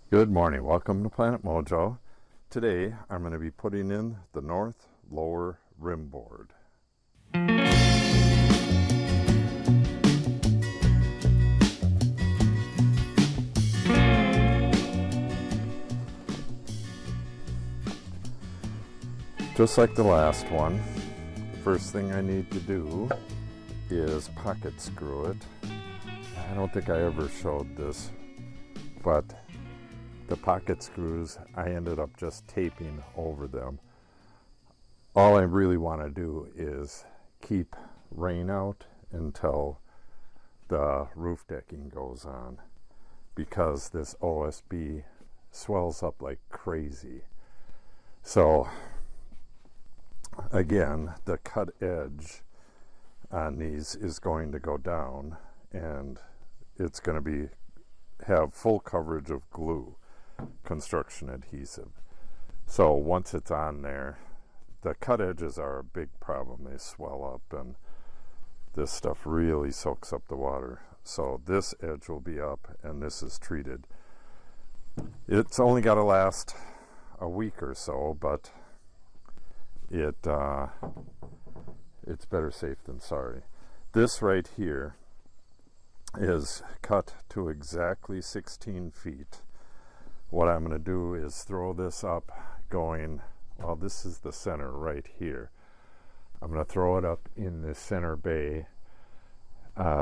Good morning, welcome to Planet Mojo. Today I'm going to be putting in the north lower rim board. Just like the last one, the first thing I need to do is pocket screw it. I don't think I ever showed this, but the pocket screws, I ended up just taping over them. All I really want to do is keep rain out until the roof decking goes on, because this OSB swells up like crazy. So again, the cut edge on these is going to go down, and it's going to have full coverage of glue, construction adhesive. So once it's on there, the cut edges are a big problem. They swell up, and this stuff really soaks up the water. So this edge will be up, and this is treated. It's only got to last a week or so, but it's better safe than sorry. This right here is cut to exactly 16 feet. What I'm going to do is throw this up going, well, this is the center right here. I'm going to throw it up in the center bay,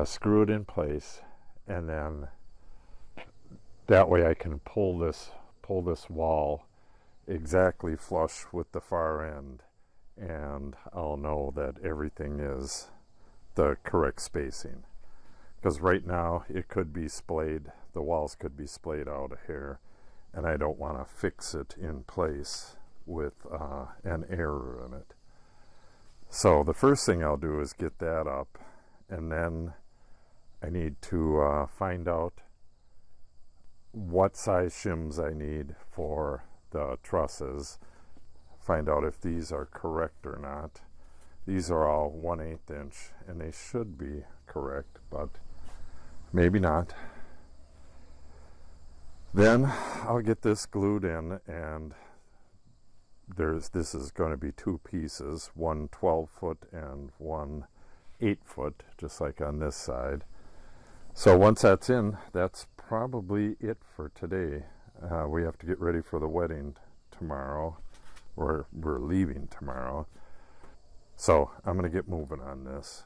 screw it in place, and then that way I can pull this wall exactly flush with the far end, and I'll know that everything is the correct spacing. Because right now it could be splayed, the walls could be splayed out a hair, and I don't want to fix it in place with an error in it. So the first thing I'll do is get that up, and then I need to find out what size shims I need for the trusses, find out if these are correct or not. These are all 1/8 inch, and they should be correct, but maybe not. Then I'll get this glued in, and this is going to be two pieces, one 12-foot and one 8-foot, just like on this side. So once that's in, that's probably it for today. We have to get ready for the wedding tomorrow. We're leaving tomorrow. So I'm going to get moving on this.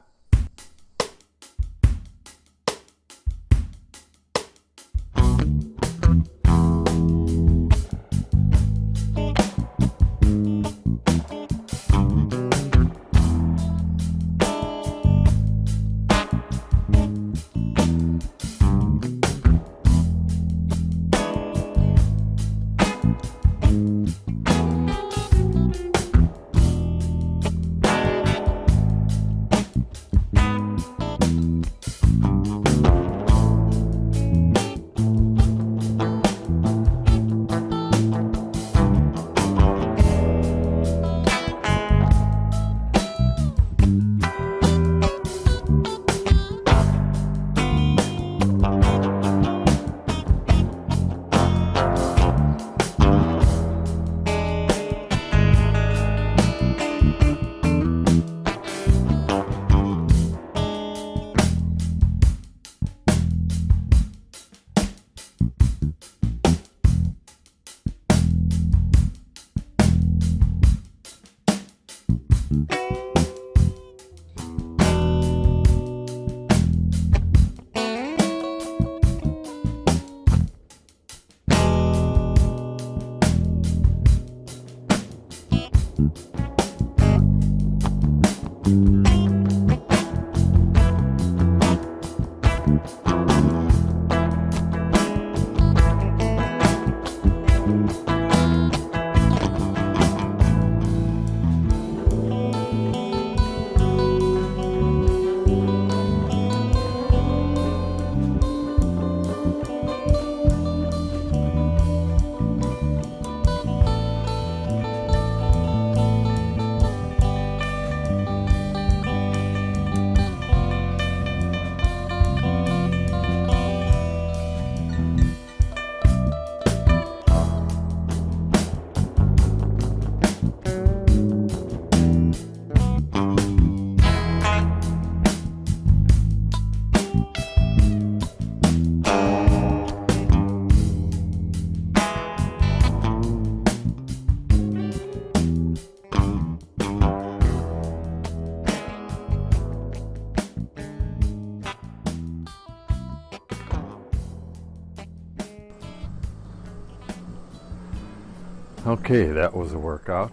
Okay, that was a workout.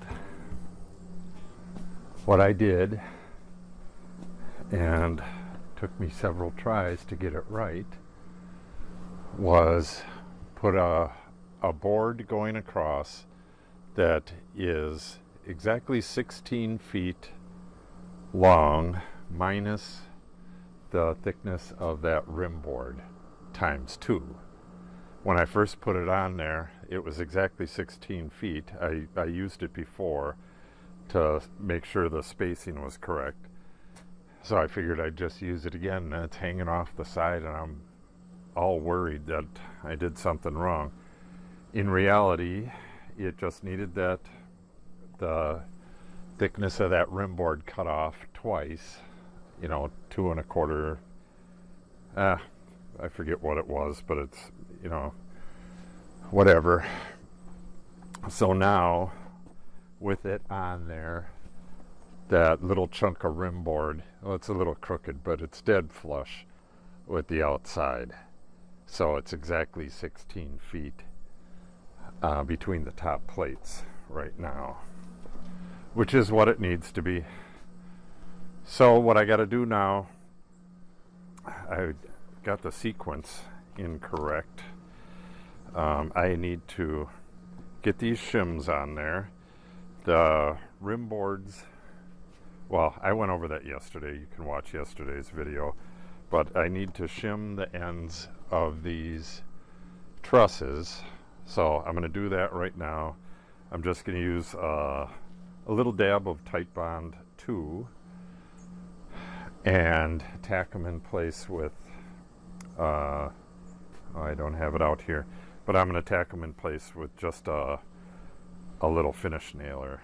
What I did, and took me several tries to get it right, was put a board going across that is exactly 16 feet long minus the thickness of that rim board times 2. When I first put it on there, it was exactly 16 feet. I used it before to make sure the spacing was correct. So I figured I'd just use it again, and it's hanging off the side, and I'm all worried that I did something wrong. In reality, it just needed the thickness of that rim board cut off twice, 2 1/4. I forget what it was, but it's, whatever. So now, with it on there, that little chunk of rim board, well, it's a little crooked, but it's dead flush with the outside. So it's exactly 16 feet between the top plates right now, which is what it needs to be. So what I got to do now, I got the sequence incorrect. I need to get these shims on there. The rim boards, well, I went over that yesterday. You can watch yesterday's video. But I need to shim the ends of these trusses. So I'm going to do that right now. I'm just going to use a little dab of Titebond 2 and tack them in place with, I don't have it out here, but I'm going to tack them in place with just a little finish nailer.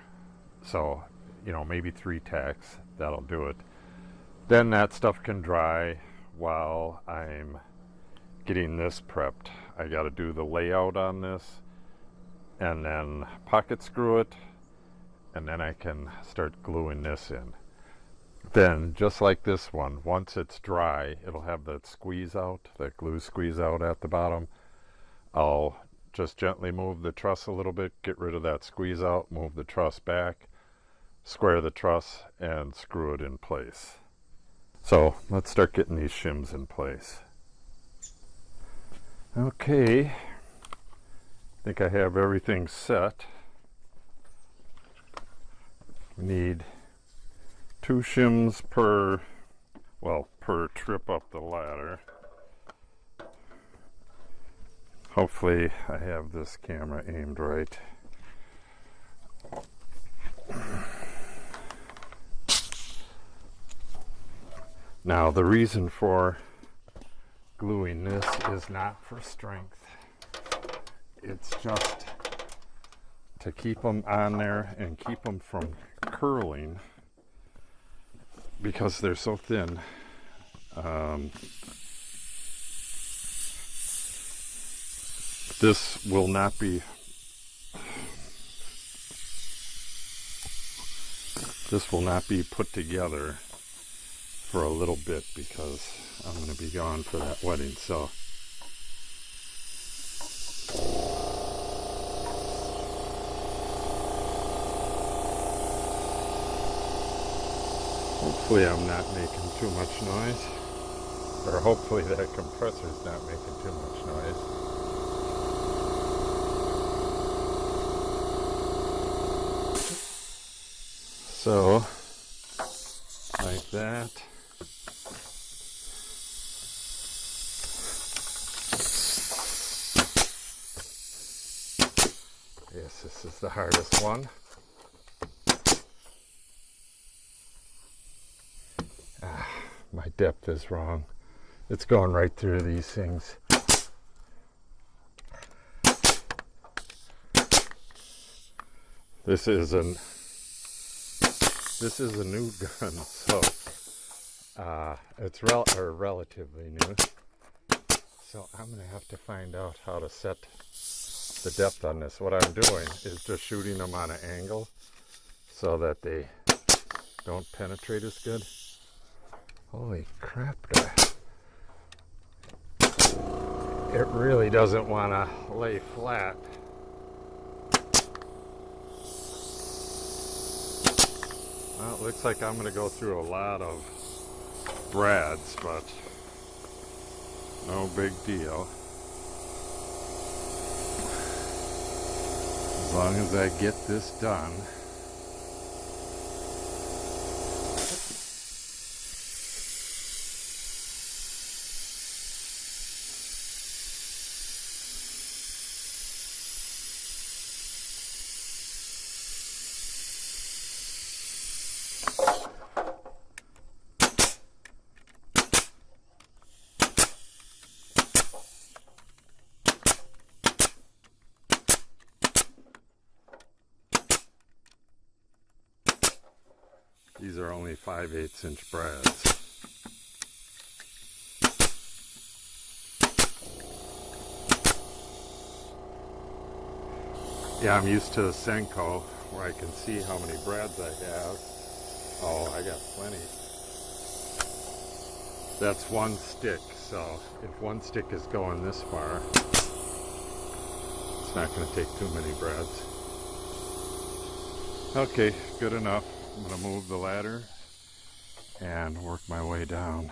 So, maybe 3 tacks, that'll do it. Then that stuff can dry while I'm getting this prepped. I got to do the layout on this and then pocket screw it, and then I can start gluing this in. Then, just like this one, once it's dry, it'll have that squeeze out, that glue squeeze out at the bottom. I'll just gently move the truss a little bit, get rid of that squeeze out, move the truss back, square the truss, and screw it in place. So let's start getting these shims in place. Okay, I think I have everything set. We need 2 shims per trip up the ladder. Hopefully I have this camera aimed right. Now the reason for gluing this is not for strength. It's just to keep them on there and keep them from curling because they're so thin. This will not be put together for a little bit because I'm going to be gone for that wedding. So hopefully I'm not making too much noise, or hopefully that compressor's not making too much noise. So, like that. Yes, this is the hardest one. My depth is wrong. It's going right through these things. This is a new gun, so it's relatively new. So I'm going to have to find out how to set the depth on this. What I'm doing is just shooting them on an angle so that they don't penetrate as good. Holy crap, it really doesn't want to lay flat. Well, it looks like I'm going to go through a lot of brads, but no big deal. As long as I get this done. These are only 5/8 inch brads. Yeah, I'm used to the Senko where I can see how many brads I have. Oh, I got plenty. That's one stick, so if one stick is going this far, it's not going to take too many brads. Okay, good enough. I'm going to move the ladder and work my way down.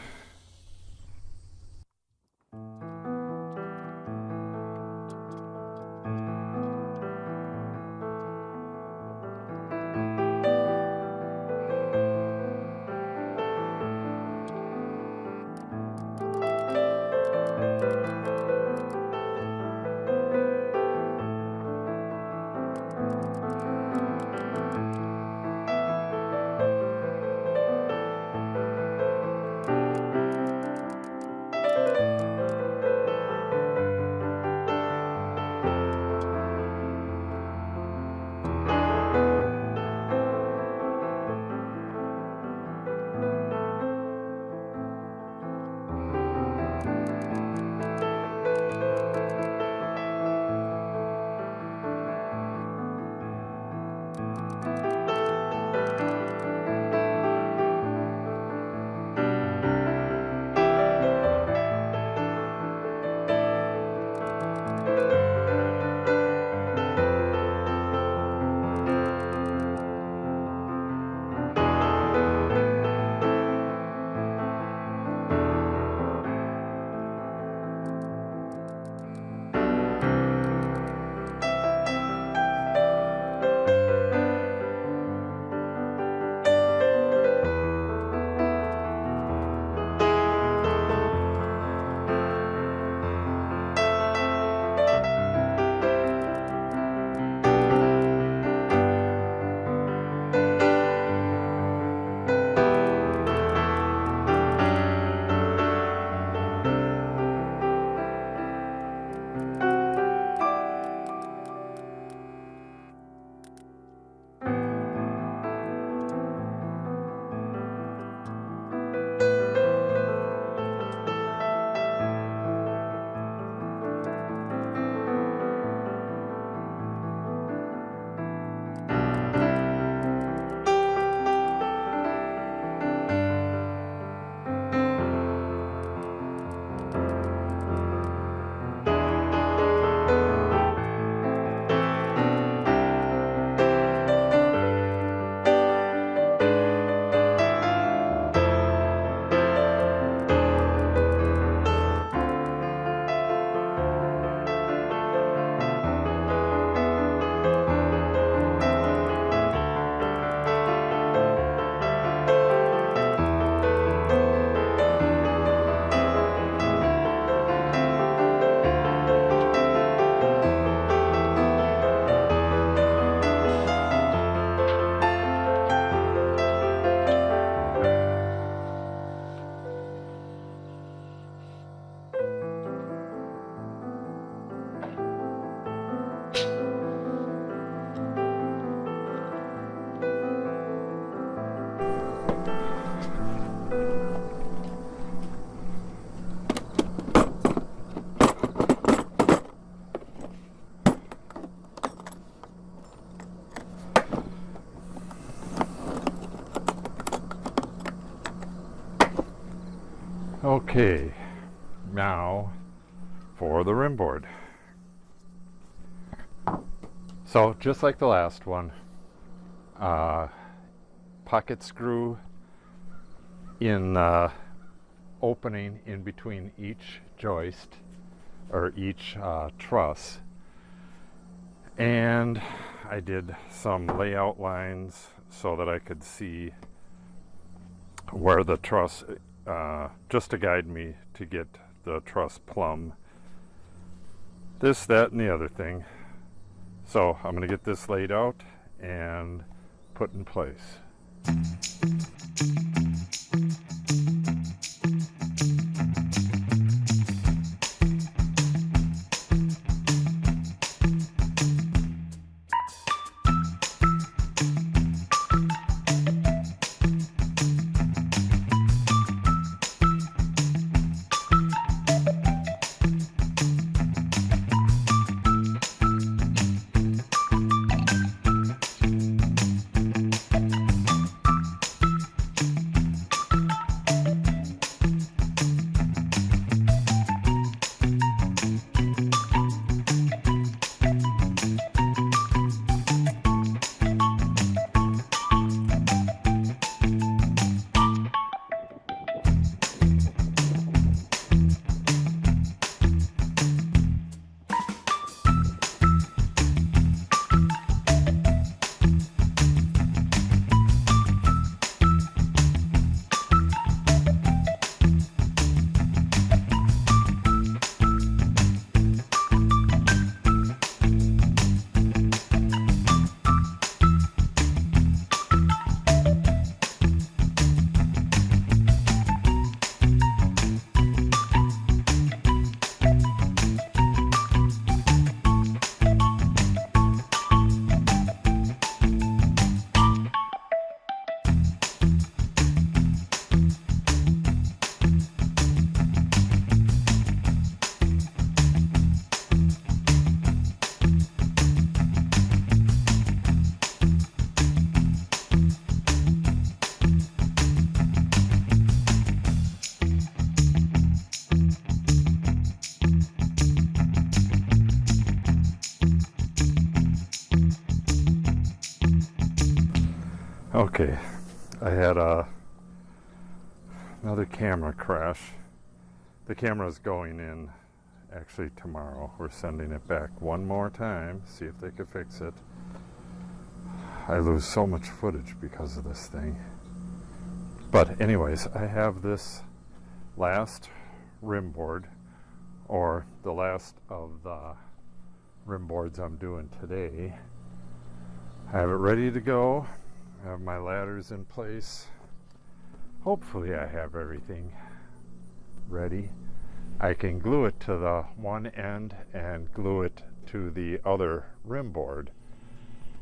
Okay, now for the rim board. So just like the last one, pocket screw in opening in between each joist or each truss, and I did some layout lines so that I could see where the truss, just to guide me to get the truss plumb, this, that, and the other thing. So I'm going to get this laid out and put in place. Okay, I had another camera crash. The camera's going in actually tomorrow. We're sending it back one more time, see if they can fix it. I lose so much footage because of this thing. But anyways, I have this last rim board, or the last of the rim boards I'm doing today. I have it ready to go. I have my ladders in place. Hopefully I have everything ready. I can glue it to the one end and glue it to the other rim board,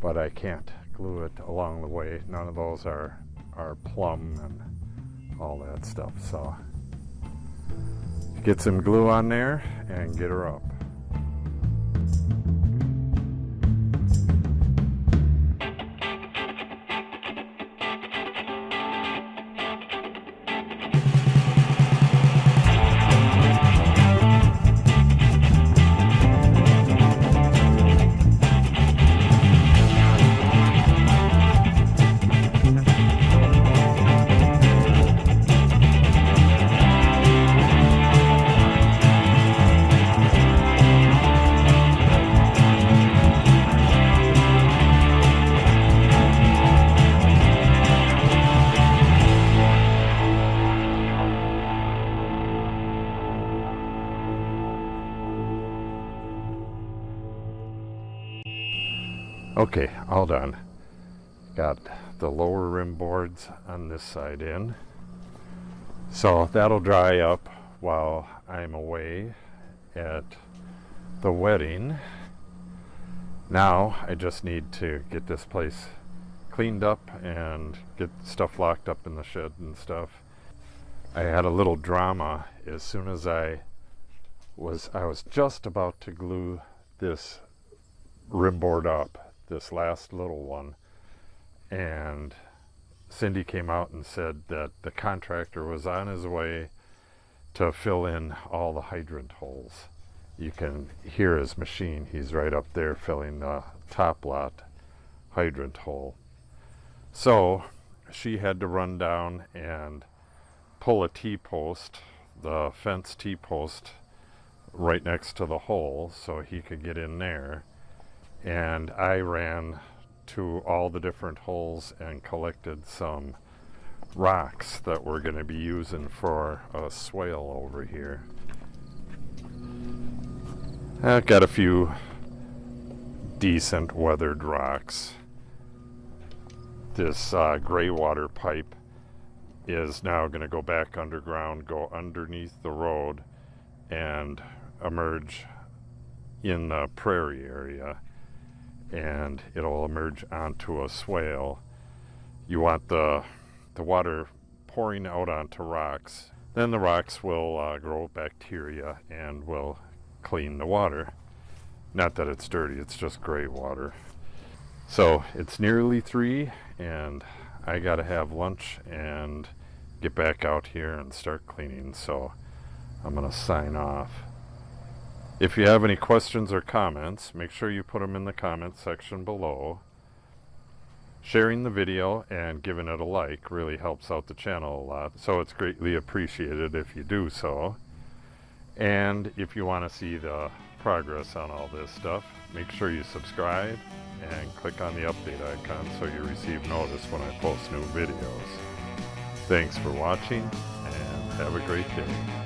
but I can't glue it along the way. None of those are plumb and all that stuff. So get some glue on there and get her up. Okay, all done. Got the lower rim boards on this side in. So that'll dry up while I'm away at the wedding. Now I just need to get this place cleaned up and get stuff locked up in the shed and stuff. I had a little drama as soon as I was just about to glue this rim board up, this last little one, and Cindy came out and said that the contractor was on his way to fill in all the hydrant holes. You can hear his machine. He's right up there filling the top lot hydrant hole. So she had to run down and pull a T-post, the fence T-post, right next to the hole so he could get in there. And I ran to all the different holes and collected some rocks that we're going to be using for a swale over here. I've got a few decent weathered rocks. This gray water pipe is now going to go back underground, go underneath the road, and emerge in the prairie area, and it'll emerge onto a swale. You want the water pouring out onto rocks. Then the rocks will grow bacteria and will clean the water. Not that it's dirty, it's just gray water. So it's nearly 3 and I gotta have lunch and get back out here and start cleaning, so I'm gonna sign off. If you have any questions or comments, make sure you put them in the comment section below. Sharing the video and giving it a like really helps out the channel a lot, so it's greatly appreciated if you do so. And if you want to see the progress on all this stuff, make sure you subscribe and click on the update icon so you receive notice when I post new videos. Thanks for watching and have a great day.